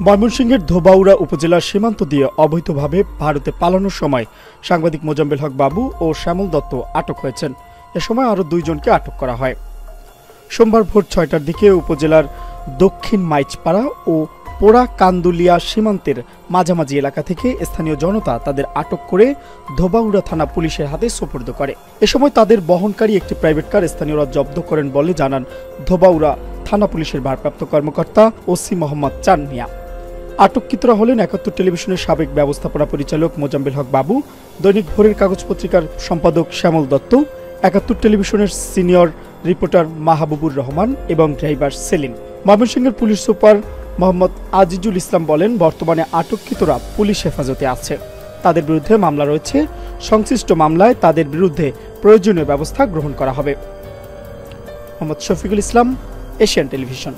ময়মনসিংহের ধোবাউড়া উপজেলার সীমান্ত দিয়ে অবৈধভাবে ভারতে পালানোর সময় সাংবাদিক মোজাম্মেল হক বাবু ও শ্যামল দত্ত আটক হয়েছেন। এ সময় আরও দুইজনকে আটক করা হয়। সোমবার ভোর ৬টার দিকে উপজেলার দক্ষিণ মাইচপাড়া ও পোড়া কান্দুলিয়া সীমান্তের মাঝামাঝি এলাকা থেকে স্থানীয় জনতা তাদের আটক করে ধোবাউড়া থানা পুলিশের হাতে সোপর্দ করে। এ সময় তাদের বহনকারী একটি প্রাইভেট কার স্থানীয়রা জব্দ করেন বলে জানান ধোবাউড়া থানা পুলিশের ভারপ্রাপ্ত কর্মকর্তা ওসি মোহাম্মদ চান মিয়া। আটককৃতরা হলেন ৭১ টেলিভিশনের সাবেক ব্যবস্থাপনা পরিচালক মোজাম্মেল হক বাবু, দৈনিক ভোরের কাগজ পত্রিকার সম্পাদক শ্যামল দত্ত, ৭১ টেলিভিশনের সিনিয়র রিপোর্টার মাহবুবুর রহমান এবং ড্রাইভার সেলিম। ময়মনসিংহের পুলিশ সুপার মোহাম্মদ আজিজুল ইসলাম বলেন, বর্তমানে আটককৃতরা পুলিশ হেফাজতে আছে। তাদের বিরুদ্ধে মামলা রয়েছে। সংশ্লিষ্ট মামলায় তাদের বিরুদ্ধে প্রয়োজনীয় ব্যবস্থা গ্রহণ করা হবে। Mohammad Shafiqul Islam, Asian television.